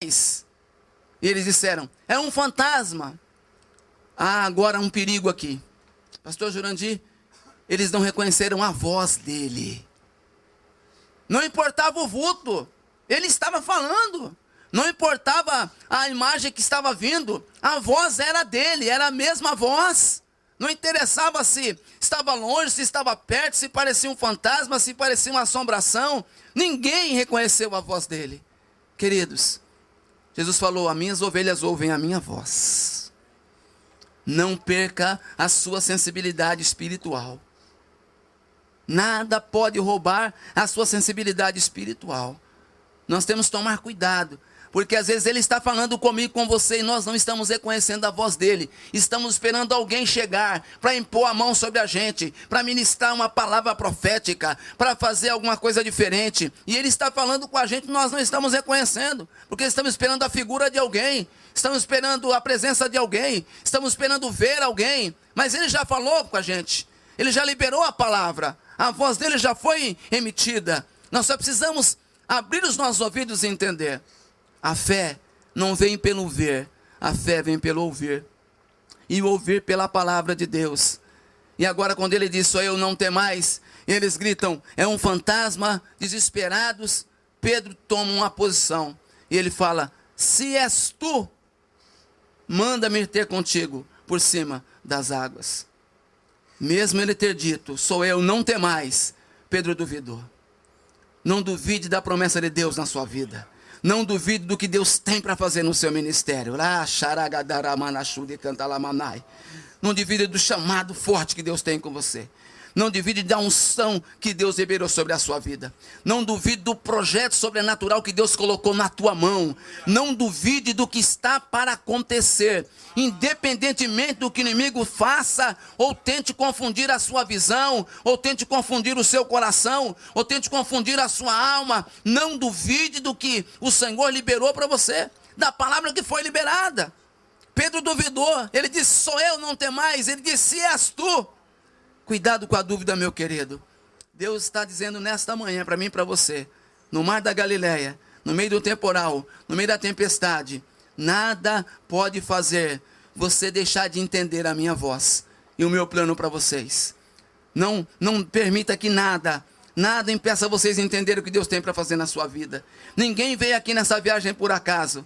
E eles disseram: é um fantasma. Ah, agora um perigo aqui. Pastor Jurandir, eles não reconheceram a voz dele. Não importava o vulto, ele estava falando. Não importava a imagem que estava vindo, a voz era dele, era a mesma voz. Não interessava se estava longe, se estava perto, se parecia um fantasma, se parecia uma assombração. Ninguém reconheceu a voz dele. Queridos, Jesus falou: as minhas ovelhas ouvem a minha voz. Não perca a sua sensibilidade espiritual. Nada pode roubar a sua sensibilidade espiritual. Nós temos que tomar cuidado, porque às vezes ele está falando comigo, com você, e nós não estamos reconhecendo a voz dele. Estamos esperando alguém chegar para impor a mão sobre a gente, para ministrar uma palavra profética, para fazer alguma coisa diferente. E ele está falando com a gente, nós não estamos reconhecendo, porque estamos esperando a figura de alguém, estamos esperando a presença de alguém, estamos esperando ver alguém. Mas ele já falou com a gente, ele já liberou a palavra, a voz dele já foi emitida. Nós só precisamos abrir os nossos ouvidos e entender. A fé não vem pelo ver, a fé vem pelo ouvir. E o ouvir pela palavra de Deus. E agora quando ele diz: só eu, não temais, eles gritam: é um fantasma. Desesperados, Pedro toma uma posição. E ele fala: se és tu, manda-me ter contigo por cima das águas. Mesmo ele ter dito: sou eu, não temais, Pedro duvidou. Não duvide da promessa de Deus na sua vida. Não duvide do que Deus tem para fazer no seu ministério. Não duvide do chamado forte que Deus tem com você. Não duvide da unção que Deus liberou sobre a sua vida. Não duvide do projeto sobrenatural que Deus colocou na tua mão. Não duvide do que está para acontecer. Independentemente do que o inimigo faça, ou tente confundir a sua visão, ou tente confundir o seu coração, ou tente confundir a sua alma, não duvide do que o Senhor liberou para você, da palavra que foi liberada. Pedro duvidou, ele disse: sou eu, não temais. Ele disse: se és tu. Cuidado com a dúvida, meu querido. Deus está dizendo nesta manhã para mim e para você: no mar da Galileia, no meio do temporal, no meio da tempestade, nada pode fazer você deixar de entender a minha voz e o meu plano para vocês. Não permita que nada impeça vocês de entender o que Deus tem para fazer na sua vida. Ninguém veio aqui nessa viagem por acaso.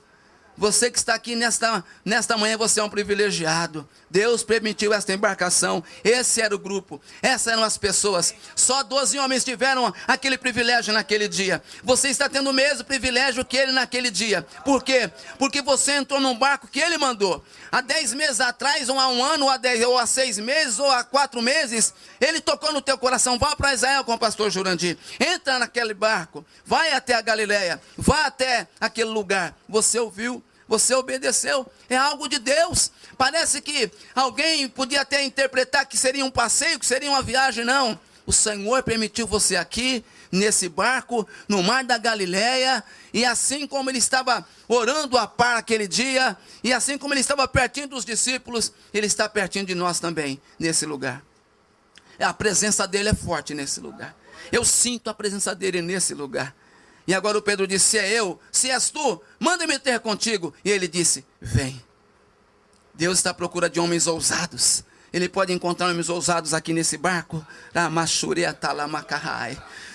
Você que está aqui nesta manhã, você é um privilegiado. Deus permitiu esta embarcação. Esse era o grupo, essas eram as pessoas. Só 12 homens tiveram aquele privilégio naquele dia. Você está tendo o mesmo privilégio que ele naquele dia. Por quê? Porque você entrou num barco que ele mandou. Há 10 meses atrás, ou há um ano, ou há 6 meses, ou há 4 meses, ele tocou no teu coração: vá para Israel com o pastor Jurandir. Entra naquele barco, vai até a Galileia, vá até aquele lugar. Você ouviu? Você obedeceu, é algo de Deus. Parece que alguém podia até interpretar que seria um passeio, que seria uma viagem. Não, o Senhor permitiu você aqui, nesse barco, no mar da Galileia. E assim como ele estava orando a par aquele dia, e assim como ele estava pertinho dos discípulos, ele está pertinho de nós também, nesse lugar. A presença dele é forte nesse lugar. Eu sinto a presença dele nesse lugar. E agora o Pedro disse: se é eu, se és tu, manda-me ter contigo. E ele disse: vem. Deus está à procura de homens ousados. Ele pode encontrar homens ousados aqui nesse barco.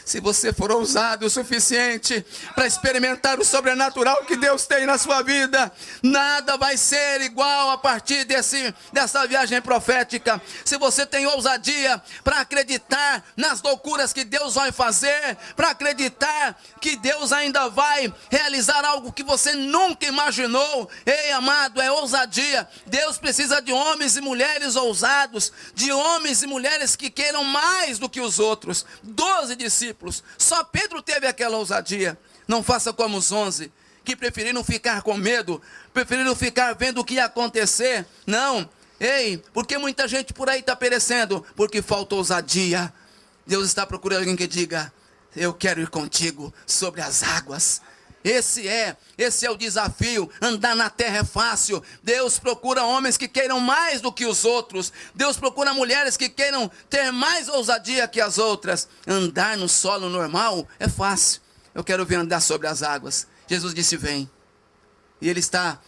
Se você for ousado o suficiente para experimentar o sobrenatural que Deus tem na sua vida, nada vai ser igual a partir dessa viagem profética. Se você tem ousadia para acreditar nas loucuras que Deus vai fazer, para acreditar que Deus ainda vai realizar algo que você nunca imaginou, ei amado, é ousadia. Deus precisa de homens e mulheres ousados, de homens e mulheres que queiram mais do que os outros. 12 discípulos. Só Pedro teve aquela ousadia. Não faça como os 11, que preferiram ficar com medo, preferiram ficar vendo o que ia acontecer. Não, ei, porque muita gente por aí está perecendo, porque falta ousadia. Deus está procurando alguém que diga: eu quero ir contigo sobre as águas. Esse é o desafio. Andar na terra é fácil. Deus procura homens que queiram mais do que os outros. Deus procura mulheres que queiram ter mais ousadia que as outras. Andar no solo normal é fácil. Eu quero ver andar sobre as águas. Jesus disse: vem. E Ele está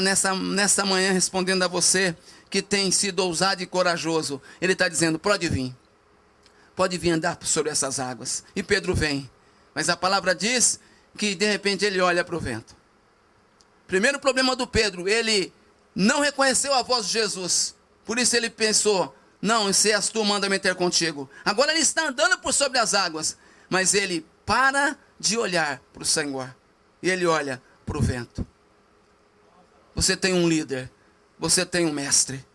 nessa manhã respondendo a você que tem sido ousado e corajoso. Ele está dizendo, pode vir andar sobre essas águas. E Pedro vem, mas a palavra diz que de repente ele olha para o vento. Primeiro problema do Pedro, ele não reconheceu a voz de Jesus, por isso ele pensou, não, se és tu, manda-me ter contigo. Agora ele está andando por sobre as águas, mas ele para de olhar para o Senhor, e ele olha para o vento. Você tem um líder, você tem um mestre,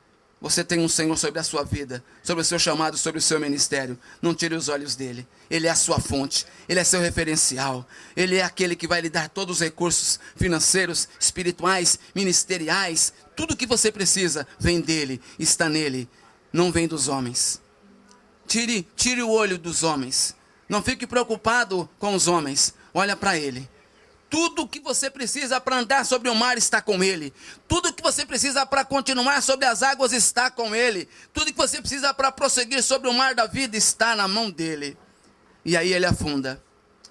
você tem um Senhor sobre a sua vida, sobre o seu chamado, sobre o seu ministério. Não tire os olhos dele. Ele é a sua fonte, ele é seu referencial. Ele é aquele que vai lhe dar todos os recursos financeiros, espirituais, ministeriais. Tudo que você precisa vem dele, está nele, não vem dos homens. Tire o olho dos homens. Não fique preocupado com os homens. Olha para ele. Tudo que você precisa para andar sobre o mar está com ele. Tudo que você precisa para continuar sobre as águas está com ele. Tudo que você precisa para prosseguir sobre o mar da vida está na mão dele. E aí ele afunda.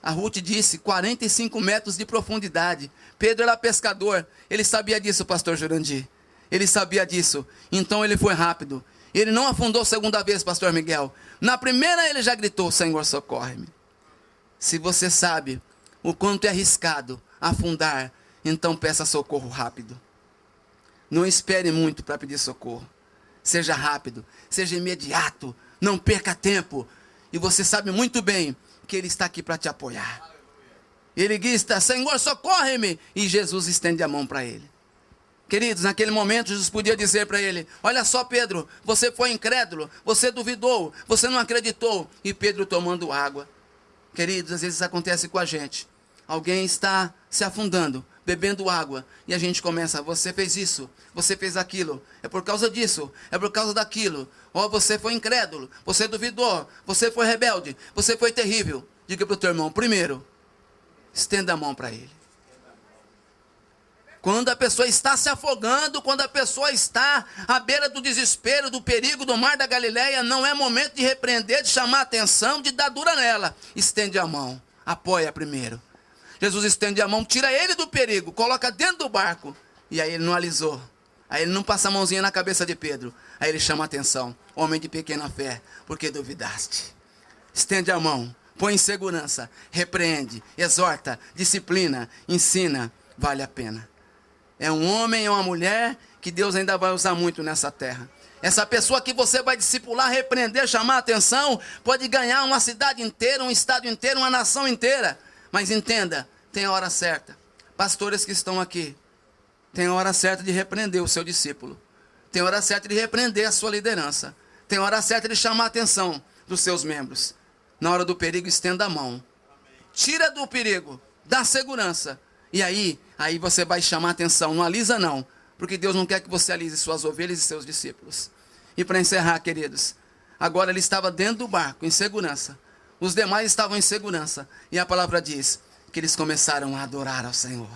A Ruth disse 45 metros de profundidade. Pedro era pescador. Ele sabia disso, pastor Jurandir. Ele sabia disso. Então ele foi rápido. Ele não afundou segunda vez, pastor Miguel. Na primeira ele já gritou, Senhor, socorre-me. Se você sabe o quanto é arriscado afundar, então peça socorro rápido. Não espere muito para pedir socorro. Seja rápido, seja imediato, não perca tempo. E você sabe muito bem que Ele está aqui para te apoiar. Ele grita, Senhor, socorre-me, e Jesus estende a mão para ele. Queridos, naquele momento Jesus podia dizer para ele, olha só Pedro, você foi incrédulo, você duvidou, você não acreditou, e Pedro tomando água. Queridos, às vezes isso acontece com a gente. Alguém está se afundando, bebendo água, e a gente começa, você fez isso, você fez aquilo, é por causa disso, é por causa daquilo. Ó, você foi incrédulo, você duvidou, você foi rebelde, você foi terrível. Diga para o teu irmão, primeiro, estenda a mão para ele. Quando a pessoa está se afogando, quando a pessoa está à beira do desespero, do perigo, do mar da Galileia, não é momento de repreender, de chamar a atenção, de dar dura nela. Estende a mão, apoia primeiro. Jesus estende a mão, tira ele do perigo, coloca dentro do barco. E aí ele não alisou. Aí ele não passa a mãozinha na cabeça de Pedro. Aí ele chama a atenção, homem de pequena fé, porque duvidaste. Estende a mão, põe em segurança, repreende, exorta, disciplina, ensina, vale a pena. É um homem, é uma mulher que Deus ainda vai usar muito nessa terra. Essa pessoa que você vai discipular, repreender, chamar a atenção, pode ganhar uma cidade inteira, um estado inteiro, uma nação inteira. Mas entenda, tem a hora certa. Pastores que estão aqui, tem a hora certa de repreender o seu discípulo. Tem a hora certa de repreender a sua liderança. Tem a hora certa de chamar a atenção dos seus membros. Na hora do perigo, estenda a mão. Tira do perigo, dá segurança. E aí você vai chamar a atenção. Não alisa não, porque Deus não quer que você alise suas ovelhas e seus discípulos. E para encerrar, queridos, agora ele estava dentro do barco, em segurança. Os demais estavam em segurança. E a palavra diz que eles começaram a adorar ao Senhor.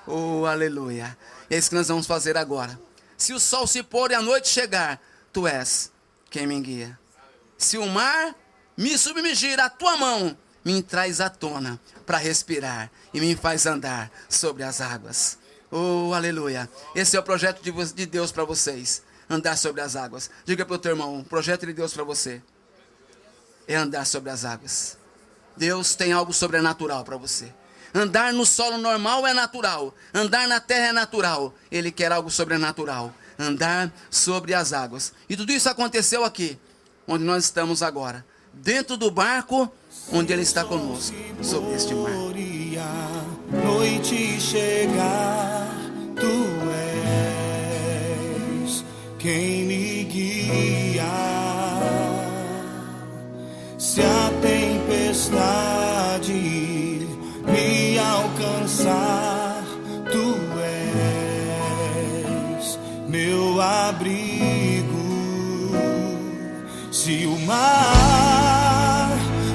Oh, aleluia. É isso que nós vamos fazer agora. Se o sol se pôr e a noite chegar, tu és quem me guia. Se o mar me submergir, a tua mão me traz à tona para respirar e me faz andar sobre as águas. Oh, aleluia. Esse é o projeto de Deus para vocês. Andar sobre as águas. Diga para o teu irmão, o projeto de Deus para você é andar sobre as águas. Deus tem algo sobrenatural para você. Andar no solo normal é natural. Andar na terra é natural. Ele quer algo sobrenatural. Andar sobre as águas. E tudo isso aconteceu aqui, onde nós estamos agora. Dentro do barco, onde Ele está conosco, sobre este mar. Noite chegar, Tu és quem me guia. Se a tempestade me alcançar, Tu és meu abrigo. Se o mar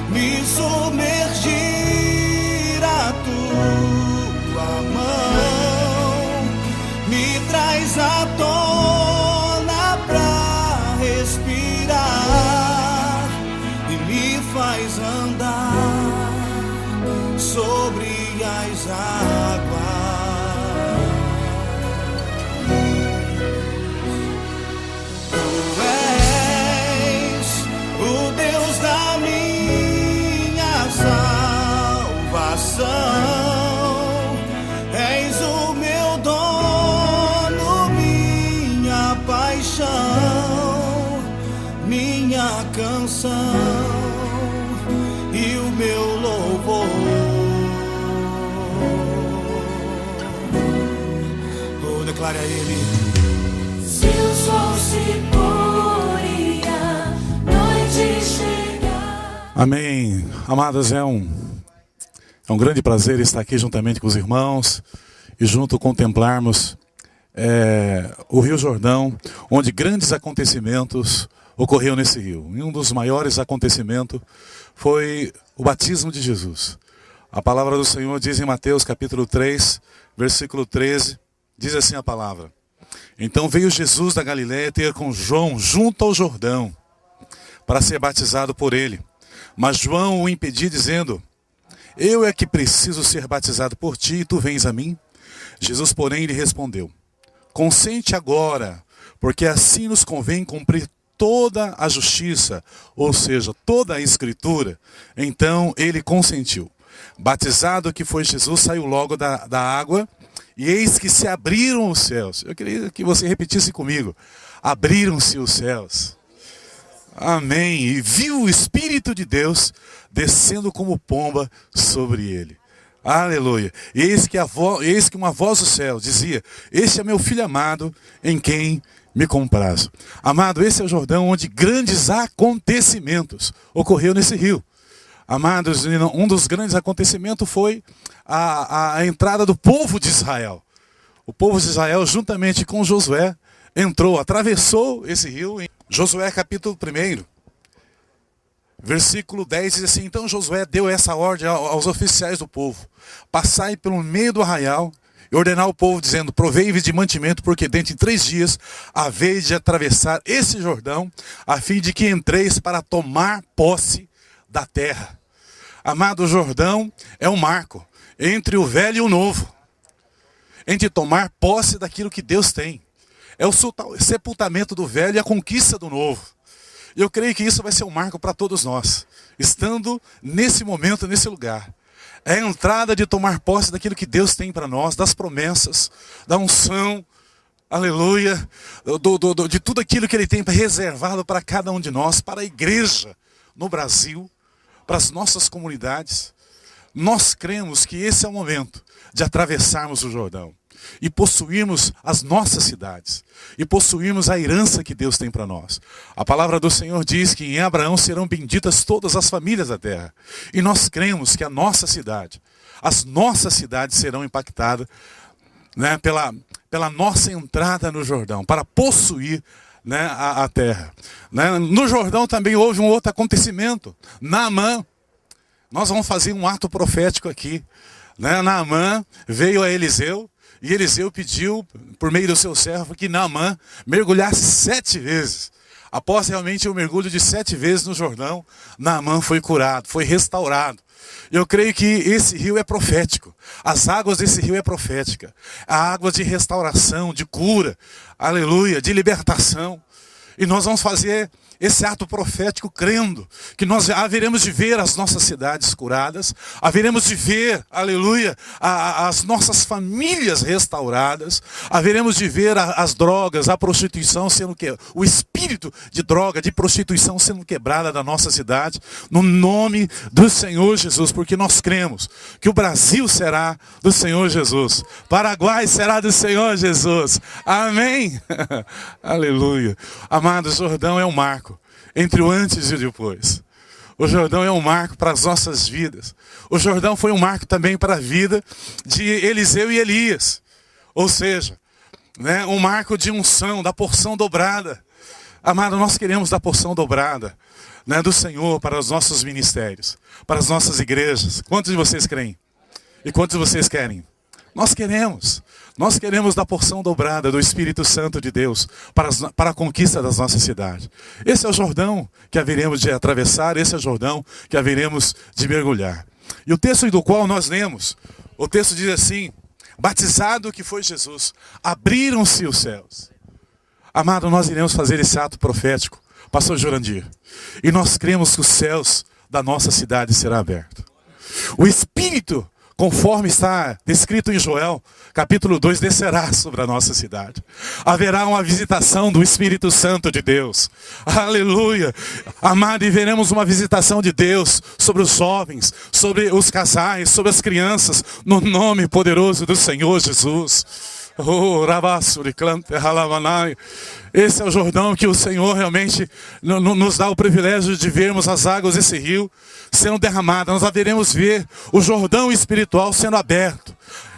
me submergir, a Tua mão me traz à tona pra respirar e me faz andar sobre as águas. adoração e o meu louvor. Oh, declare a Ele. Se o sol se pôr e a noite chegar. Amém. Amados, é um grande prazer estar aqui juntamente com os irmãos e junto contemplarmos o Rio Jordão, onde grandes acontecimentos ocorreram nesse rio. E um dos maiores acontecimentos foi o batismo de Jesus. A palavra do Senhor diz em Mateus capítulo 3, versículo 13, diz assim a palavra: Então veio Jesus da Galiléia ter com João junto ao Jordão, para ser batizado por ele. Mas João o impediu, dizendo: Eu é que preciso ser batizado por ti, e tu vens a mim? Jesus, porém, lhe respondeu: Consente agora, porque assim nos convém cumprir toda a justiça, ou seja, toda a escritura. Então ele consentiu. Batizado que foi Jesus, saiu logo da água, e eis que se abriram os céus. Eu queria que você repetisse comigo: abriram-se os céus. Amém. E viu o Espírito de Deus descendo como pomba sobre ele. Aleluia. E eis que uma voz do céu dizia: Este é meu filho amado, em quem me comprazo. Amado, esse é o Jordão onde grandes acontecimentos ocorreram nesse rio. Amados, um dos grandes acontecimentos foi a entrada do povo de Israel. O povo de Israel, juntamente com Josué, atravessou esse rio. Em Josué capítulo 1, versículo 10 diz assim: Então Josué deu essa ordem aos oficiais do povo: Passai pelo meio do arraial e ordenar ao povo, dizendo: Provei-vos de mantimento, porque dentro de 3 dias haveis de atravessar esse Jordão, a fim de que entreis para tomar posse da terra. Amado, o Jordão é um marco entre o velho e o novo, entre tomar posse daquilo que Deus tem. É o sepultamento do velho e a conquista do novo. Eu creio que isso vai ser um marco para todos nós, estando nesse momento, nesse lugar. É a entrada de tomar posse daquilo que Deus tem para nós, das promessas, da unção, aleluia, de tudo aquilo que Ele tem reservado para cada um de nós, para a igreja no Brasil, para as nossas comunidades. Nós cremos que esse é o momento de atravessarmos o Jordão e possuirmos as nossas cidades, e possuirmos a herança que Deus tem para nós. A palavra do Senhor diz que em Abraão serão benditas todas as famílias da terra. E nós cremos que a nossa cidade, as nossas cidades serão impactadas, né, pela nossa entrada no Jordão, para possuir, né, a terra. Né? No Jordão também houve um outro acontecimento. Naamã, nós vamos fazer um ato profético aqui. Né? Naamã veio a Eliseu, e Eliseu pediu, por meio do seu servo, que Naamã mergulhasse 7 vezes. Após realmente o mergulho de 7 vezes no Jordão, Naamã foi curado, foi restaurado. Eu creio que esse rio é profético. As águas desse rio é profética. A água de restauração, de cura, aleluia, de libertação. E nós vamos fazer esse ato profético crendo que nós haveremos de ver as nossas cidades curadas, haveremos de ver, aleluia, as nossas famílias restauradas, haveremos de ver as drogas, a prostituição o espírito de droga, de prostituição sendo quebrada da nossa cidade, no nome do Senhor Jesus, porque nós cremos que o Brasil será do Senhor Jesus, Paraguai será do Senhor Jesus, amém? Aleluia. Amados, o Jordão é um marco entre o antes e o depois. O Jordão é um marco para as nossas vidas. O Jordão foi um marco também para a vida de Eliseu e Elias. Ou seja, né, um marco de unção, da porção dobrada. Amado, nós queremos da porção dobrada, né, do Senhor para os nossos ministérios, para as nossas igrejas. Quantos de vocês creem? E quantos de vocês querem? Nós queremos. Nós queremos da porção dobrada do Espírito Santo de Deus para a conquista das nossas cidades. Esse é o Jordão que haveremos de atravessar, esse é o Jordão que haveremos de mergulhar. E o texto do qual nós lemos, o texto diz assim: batizado que foi Jesus, abriram-se os céus. Amado, nós iremos fazer esse ato profético, pastor Jurandir, e nós cremos que os céus da nossa cidade serão abertos. O Espírito conforme está descrito em Joel, capítulo 2, descerá sobre a nossa cidade. Haverá uma visitação do Espírito Santo de Deus. Aleluia! Amado, e veremos uma visitação de Deus sobre os jovens, sobre os casais, sobre as crianças, no nome poderoso do Senhor Jesus. Oh, Rabassuri, Clante, Halamanai. Esse é o Jordão que o Senhor realmente nos dá o privilégio de vermos as águas desse rio sendo derramadas. Nós haveremos ver o Jordão espiritual sendo aberto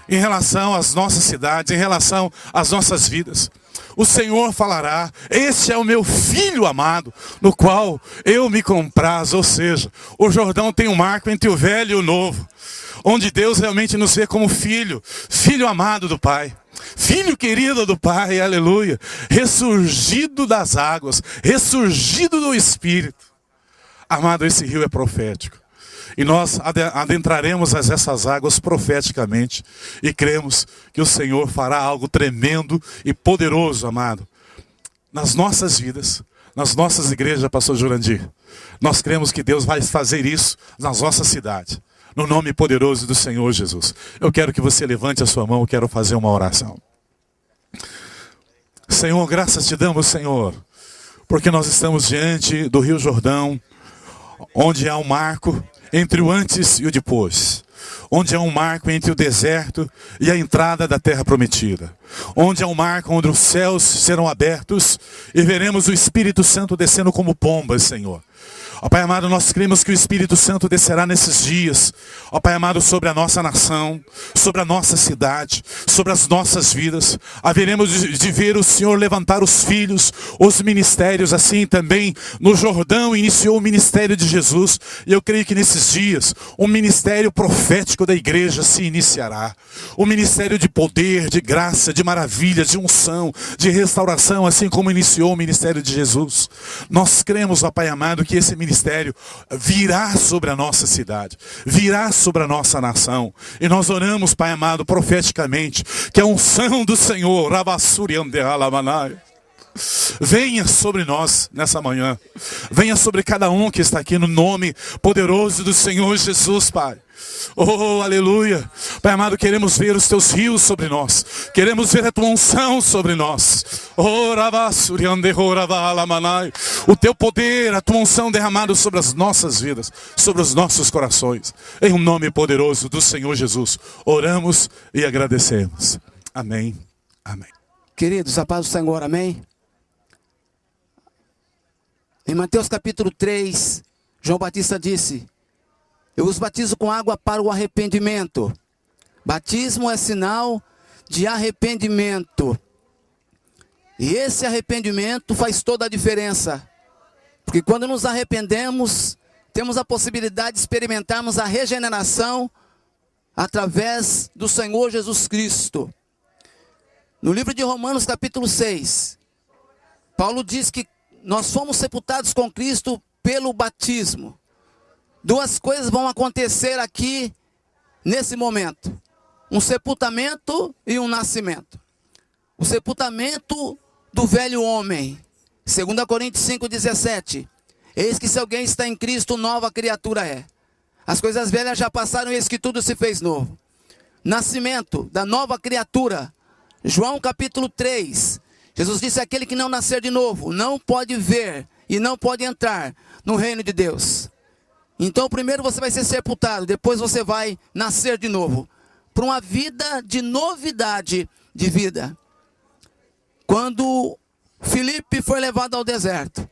em relação às nossas cidades, em relação às nossas vidas. O Senhor falará: este é o meu filho amado, no qual eu me comprazo. Ou seja, o Jordão tem um marco entre o velho e o novo, onde Deus realmente nos vê como filho, filho amado do Pai. Filho querido do Pai, aleluia, ressurgido das águas, ressurgido do Espírito. Amado, esse rio é profético. E nós adentraremos essas águas profeticamente. E cremos que o Senhor fará algo tremendo e poderoso, amado, nas nossas vidas, nas nossas igrejas, pastor Jurandir. Nós cremos que Deus vai fazer isso nas nossas cidades. No nome poderoso do Senhor Jesus. Eu quero que você levante a sua mão, eu quero fazer uma oração. Senhor, graças te damos, Senhor, porque nós estamos diante do Rio Jordão, onde há um marco entre o antes e o depois. Onde há um marco entre o deserto e a entrada da terra prometida. Onde há um marco onde os céus serão abertos e veremos o Espírito Santo descendo como pombas, Senhor. Ó Pai amado, nós cremos que o Espírito Santo descerá nesses dias, ó Pai amado, sobre a nossa nação, sobre a nossa cidade, sobre as nossas vidas. Haveremos de ver o Senhor levantar os filhos, os ministérios, assim também no Jordão iniciou o ministério de Jesus. E eu creio que nesses dias, um ministério profético da igreja se iniciará. Um ministério de poder, de graça, de maravilha, de unção, de restauração, assim como iniciou o ministério de Jesus. Nós cremos, ó Pai amado, que esse ministério virá sobre a nossa cidade, virá sobre a nossa nação. E nós oramos, Pai amado, profeticamente, que a unção do Senhor, venha sobre nós nessa manhã. Venha sobre cada um que está aqui no nome poderoso do Senhor Jesus, Pai. Oh, aleluia. Pai amado, queremos ver os teus rios sobre nós. Queremos ver a tua unção sobre nós. Oh, o teu poder, a tua unção derramada sobre as nossas vidas, sobre os nossos corações. Em um nome poderoso do Senhor Jesus, oramos e agradecemos. Amém. Amém. Queridos, a paz do Senhor, amém? Em Mateus capítulo 3, João Batista disse: eu os batizo com água para o arrependimento. Batismo é sinal de arrependimento. E esse arrependimento faz toda a diferença. Porque quando nos arrependemos, temos a possibilidade de experimentarmos a regeneração através do Senhor Jesus Cristo. No livro de Romanos capítulo 6, Paulo diz que nós fomos sepultados com Cristo pelo batismo. Duas coisas vão acontecer aqui nesse momento: um sepultamento e um nascimento. O sepultamento do velho homem. 2 Coríntios 5,17. Eis que se alguém está em Cristo, nova criatura é. As coisas velhas já passaram, eis que tudo se fez novo. Nascimento da nova criatura. João capítulo 3. Jesus disse: aquele que não nascer de novo não pode ver e não pode entrar no reino de Deus. Então primeiro você vai ser sepultado, depois você vai nascer de novo, para uma vida de novidade de vida. Quando Filipe foi levado ao deserto,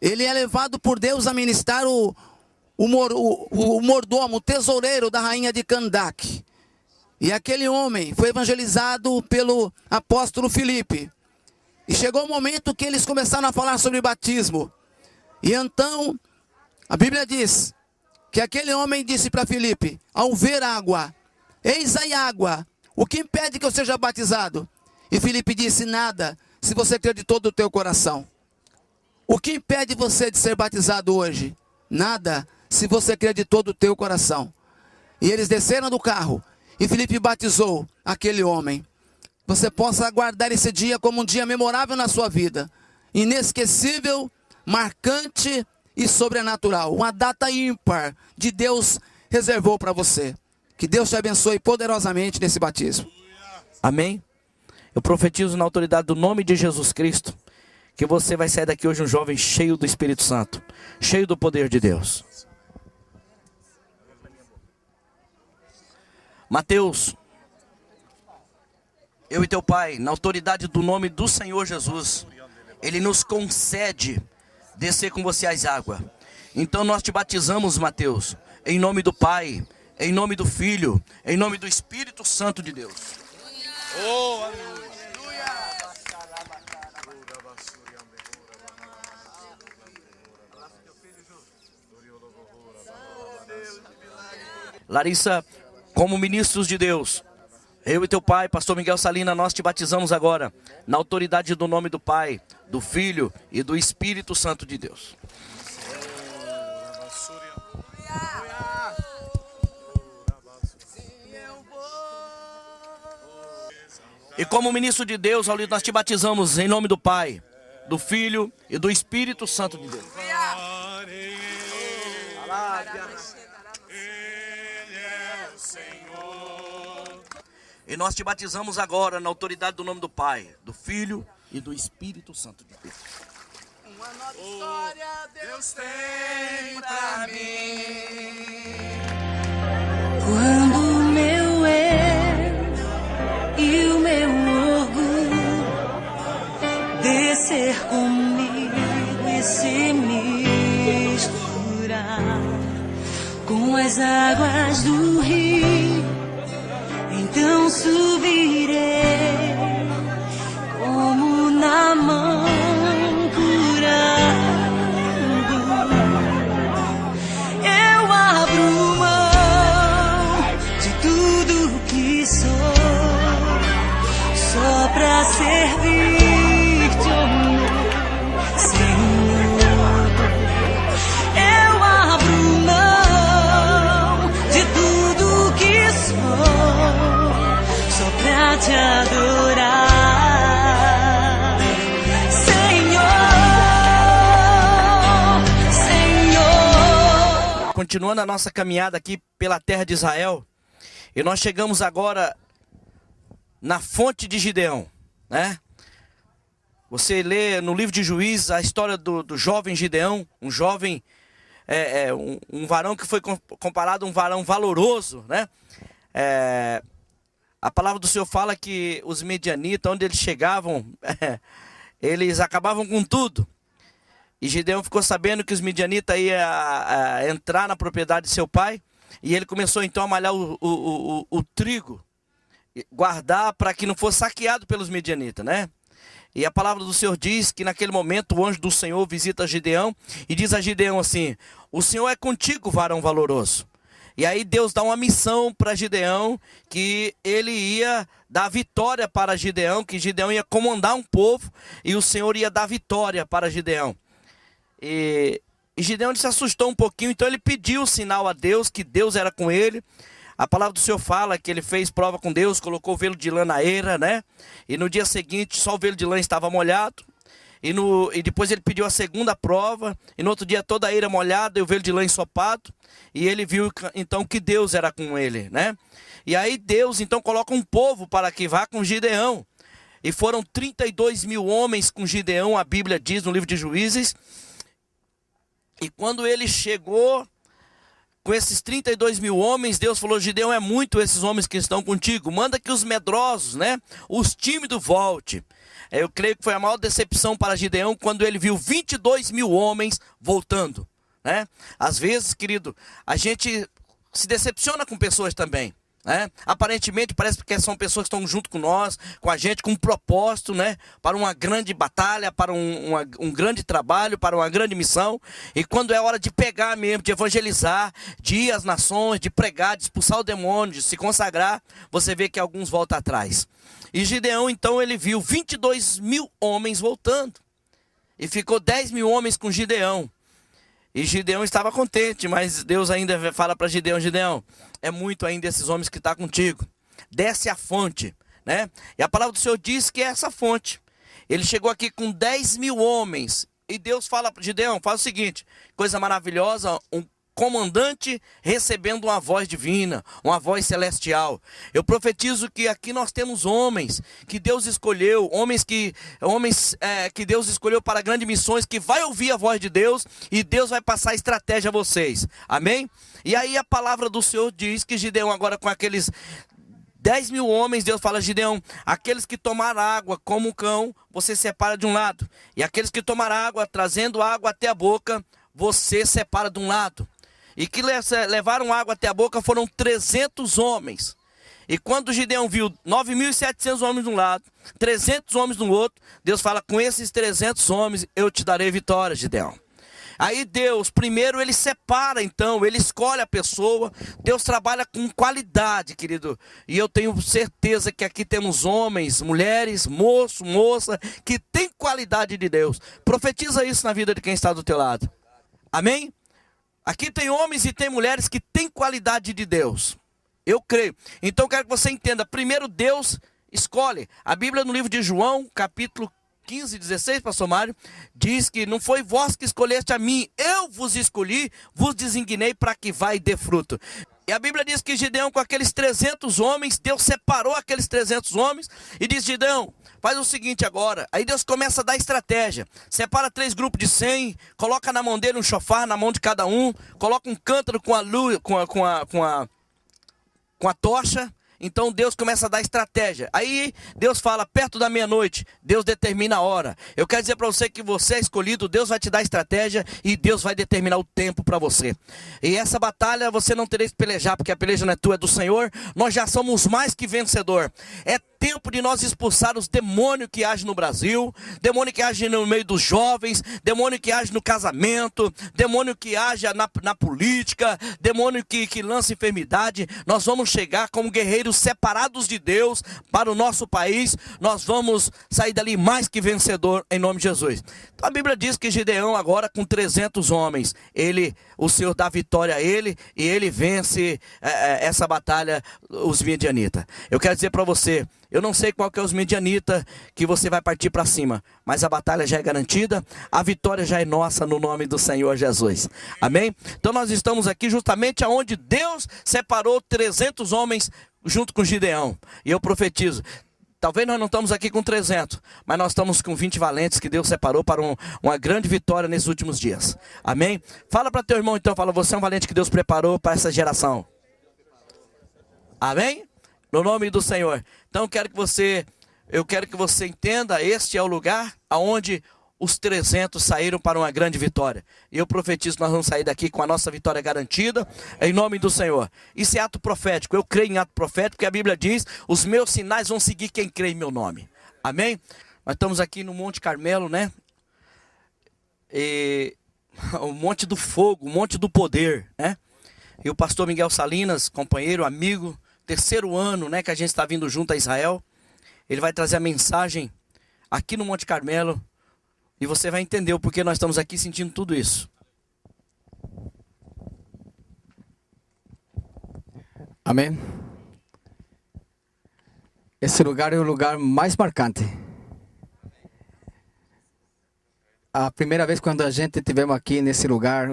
ele é levado por Deus a ministrar o mordomo, o tesoureiro da rainha de Candac. E aquele homem foi evangelizado pelo apóstolo Filipe. E chegou o momento que eles começaram a falar sobre batismo. E então a Bíblia diz que aquele homem disse para Filipe, ao ver água: eis aí água, o que impede que eu seja batizado? E Filipe disse: nada, se você crer de todo o teu coração. O que impede você de ser batizado hoje? Nada, se você crer de todo o teu coração. E eles desceram do carro e Filipe batizou aquele homem. Você possa aguardar esse dia como um dia memorável na sua vida, inesquecível, marcante e sobrenatural. Uma data ímpar de Deus reservou para você. Que Deus te abençoe poderosamente nesse batismo. Amém? Eu profetizo na autoridade do nome de Jesus Cristo que você vai sair daqui hoje um jovem cheio do Espírito Santo, cheio do poder de Deus. Mateus, eu e teu pai, na autoridade do nome do Senhor Jesus, Ele nos concede descer com você às águas. Então nós te batizamos, Mateus, em nome do Pai, em nome do Filho, em nome do Espírito Santo de Deus. Oh, aleluia. Larissa, como ministros de Deus, eu e teu pai, pastor Miguel Salina, nós te batizamos agora, na autoridade do nome do Pai, do Filho e do Espírito Santo de Deus. E como ministro de Deus, nós te batizamos em nome do Pai, do Filho e do Espírito Santo de Deus. E nós te batizamos agora na autoridade do nome do Pai, do Filho e do Espírito Santo de Deus. Uma nova história Deus tem pra mim. Quando o meu eu e o meu orgulho descer comigo e se misturar com as águas do rio, então subirei como na mão curando. Eu abro mão de tudo que sou, só pra servir-te, oh meu Senhor. Eu abro mão de tudo que sou, só pra te adorar, Senhor, Senhor. Continuando a nossa caminhada aqui pela terra de Israel, e nós chegamos agora na fonte de Gideão, né? Você lê no livro de Juízes a história do jovem Gideão, um jovem, um varão que foi comparado a um varão valoroso, né? A palavra do Senhor fala que os medianitas, onde eles chegavam, eles acabavam com tudo. E Gideão ficou sabendo que os medianitas iam entrar na propriedade de seu pai, e ele começou então a malhar o trigo, guardar para que não fosse saqueado pelos medianitas, né? E a palavra do Senhor diz que naquele momento o anjo do Senhor visita Gideão e diz a Gideão assim: o Senhor é contigo, varão valoroso. E aí Deus dá uma missão para Gideão, que ele ia dar vitória para Gideão, que Gideão ia comandar um povo e o Senhor ia dar vitória para Gideão. E Gideão se assustou um pouquinho, então ele pediu o sinal a Deus, que Deus era com ele. A palavra do Senhor fala que ele fez prova com Deus, colocou o velo de lã na eira, né? E no dia seguinte só o velo de lã estava molhado. E depois ele pediu a segunda prova, e no outro dia toda a eira molhada e o velo de lã ensopado. E ele viu então que Deus era com ele, né? E aí Deus então coloca um povo para que vá com Gideão. E foram 32 mil homens com Gideão, a Bíblia diz no livro de Juízes. E quando ele chegou com esses 32 mil homens, Deus falou: Gideão, é muito esses homens que estão contigo, manda que os medrosos, né, os tímidos volte. Eu creio que foi a maior decepção para Gideão quando ele viu 22 mil homens voltando, né? Às vezes, querido, a gente se decepciona com pessoas também, né? Aparentemente parece que são pessoas que estão junto com nós, com a gente, com um propósito, né? Para uma grande batalha, para um grande trabalho, para uma grande missão. E quando é hora de pegar mesmo, de evangelizar, de ir às nações, de pregar, de expulsar o demônio, de se consagrar, você vê que alguns voltam atrás. E Gideão então ele viu 22 mil homens voltando, e ficou 10 mil homens com Gideão. E Gideão estava contente, mas Deus ainda fala para Gideão: Gideão, é muito ainda esses homens que estão contigo. Desce a fonte, né? E a palavra do Senhor diz que é essa fonte. Ele chegou aqui com 10 mil homens. E Deus fala para Gideão: faz o seguinte, coisa maravilhosa, comandante recebendo uma voz divina, uma voz celestial. Eu profetizo que aqui nós temos homens que Deus escolheu, homens que Deus escolheu para grandes missões, que vai ouvir a voz de Deus e Deus vai passar estratégia a vocês. Amém? E aí a palavra do Senhor diz que Gideão agora com aqueles 10.000 homens, Deus fala: Gideão, aqueles que tomaram água como um cão, você separa de um lado. E aqueles que tomaram água, trazendo água até a boca, você separa de um lado. E que levaram água até a boca foram 300 homens. E quando Gideão viu 9.700 homens de um lado, 300 homens do outro, Deus fala: com esses 300 homens eu te darei vitória, Gideão. Aí Deus, primeiro ele separa então, ele escolhe a pessoa. Deus trabalha com qualidade, querido. E eu tenho certeza que aqui temos homens, mulheres, moço, moça, que tem qualidade de Deus. Profetiza isso na vida de quem está do teu lado. Amém? Aqui tem homens e tem mulheres que têm qualidade de Deus. Eu creio. Então eu quero que você entenda. Primeiro Deus escolhe. A Bíblia no livro de João, capítulo 15, 16, pastor Mário, diz que não foi vós que escolheste a mim, eu vos escolhi, vos designei para que vá e dê fruto. E a Bíblia diz que Gideão com aqueles 300 homens, Deus separou aqueles 300 homens e diz: Gideão, faz o seguinte agora. Aí Deus começa a dar estratégia. Separa 3 grupos de 100, coloca na mão dele um chofar, na mão de cada um, coloca um cântaro com a luz, com a tocha. Então Deus começa a dar estratégia. Aí Deus fala perto da meia-noite, Deus determina a hora. Eu quero dizer para você que você é escolhido, Deus vai te dar estratégia e Deus vai determinar o tempo para você. E essa batalha você não terá que pelejar, porque a peleja não é tua, é do Senhor. Nós já somos mais que vencedor. É tempo de nós expulsar os demônios que agem no Brasil, demônio que age no meio dos jovens, demônio que age no casamento, demônio que age na política, demônio que lança enfermidade. Nós vamos chegar como guerreiros separados de Deus para o nosso país. Nós vamos sair dali mais que vencedor em nome de Jesus. Então a Bíblia diz que Gideão agora com 300 homens, o Senhor dá vitória a ele e ele vence essa batalha, os midianitas. Eu quero dizer para você, eu não sei qual que é os midianitas que você vai partir para cima, mas a batalha já é garantida, a vitória já é nossa no nome do Senhor Jesus. Amém? Então nós estamos aqui justamente aonde Deus separou 300 homens junto com Gideão. E eu profetizo, talvez nós não estamos aqui com 300, mas nós estamos com 20 valentes que Deus separou para uma grande vitória nesses últimos dias. Amém? Fala para teu irmão então, fala: você é um valente que Deus preparou para essa geração. Amém? No nome do Senhor. Então eu quero que você entenda, este é o lugar aonde os 300 saíram para uma grande vitória. E eu profetizo que nós vamos sair daqui com a nossa vitória garantida, em nome do Senhor. Isso é ato profético, eu creio em ato profético, porque a Bíblia diz: os meus sinais vão seguir quem crê em meu nome. Amém? Nós estamos aqui no Monte Carmelo, né? E o Monte do Fogo, o Monte do Poder, né? E o pastor Miguel Salinas, companheiro, amigo, 3º ano, né, que a gente está vindo junto a Israel. Ele vai trazer a mensagem aqui no Monte Carmelo. E você vai entender o porquê nós estamos aqui sentindo tudo isso. Amém. Esse lugar é o lugar mais marcante. A primeira vez quando a gente estivemos aqui nesse lugar,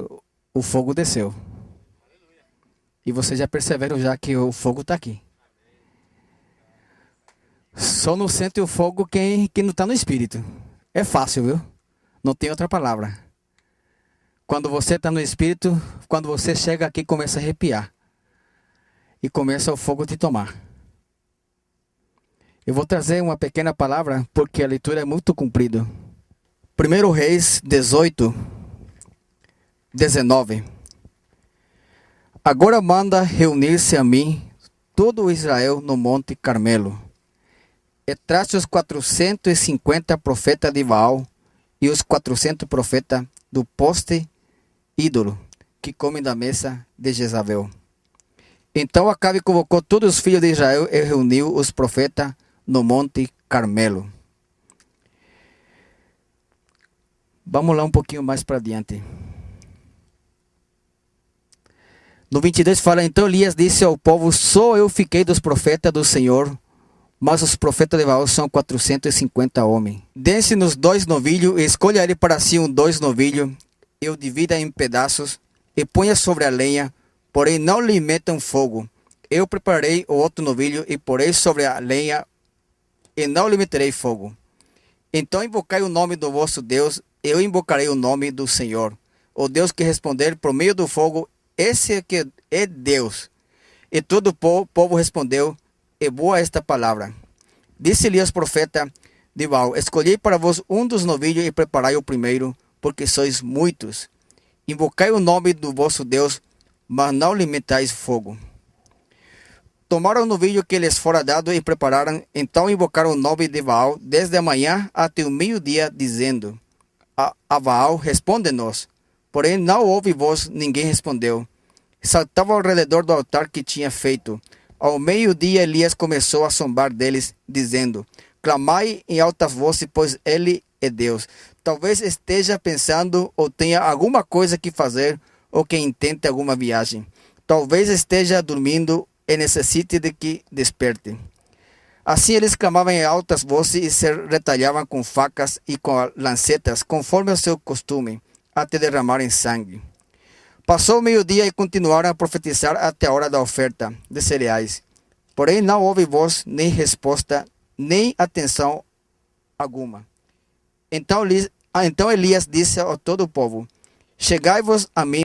o fogo desceu. E vocês já perceberam já que o fogo está aqui. Só não sente o fogo quem não está no espírito. É fácil, viu? Não tem outra palavra. Quando você está no espírito, quando você chega aqui, começa a arrepiar. E começa o fogo te tomar. Eu vou trazer uma pequena palavra, porque a leitura é muito comprida. 1 Reis 18, 19. Agora manda reunir-se a mim todo Israel no Monte Carmelo. E traze os 450 profetas de Baal e os 400 profetas do poste ídolo, que comem da mesa de Jezabel. Então Acabe convocou todos os filhos de Israel e reuniu os profetas no Monte Carmelo. Vamos lá um pouquinho mais para adiante. No 22 fala: então Elias disse ao povo: só eu fiquei dos profetas do Senhor, mas os profetas de Baal são 450 homens. Dê-se-nos 2 novilhos, e escolha ele para si 2 novilhos, e o divida em pedaços, e ponha sobre a lenha, porém não lhe metam fogo. Eu prepararei o outro novilho e porei sobre a lenha, e não lhe meterei fogo. Então invocai o nome do vosso Deus, eu invocarei o nome do Senhor. O Deus que responder por meio do fogo, esse é que é Deus. E todo o povo respondeu, é boa esta palavra. Disse-lhe os profetas de Baal, escolhei para vós um dos novilhos e preparai o primeiro, porque sois muitos. Invocai o nome do vosso Deus, mas não lhe metais fogo. Tomaram o novilho que lhes fora dado e prepararam, então invocaram o nome de Baal desde a manhã até o meio-dia, dizendo, a Baal, responde-nos. Porém não houve voz, ninguém respondeu. Saltavam ao redor do altar que tinha feito. Ao meio-dia Elias começou a zombar deles, dizendo, clamai em alta voz, pois ele é Deus. Talvez esteja pensando ou tenha alguma coisa que fazer ou que intente alguma viagem. Talvez esteja dormindo e necessite de que desperte. Assim eles clamavam em altas vozes e se retalhavam com facas e com lancetas, conforme o seu costume, até derramarem sangue. Passou o meio-dia e continuaram a profetizar até a hora da oferta de cereais. Porém não houve voz, nem resposta, nem atenção alguma. Então Elias disse a todo o povo, chegai-vos a mim.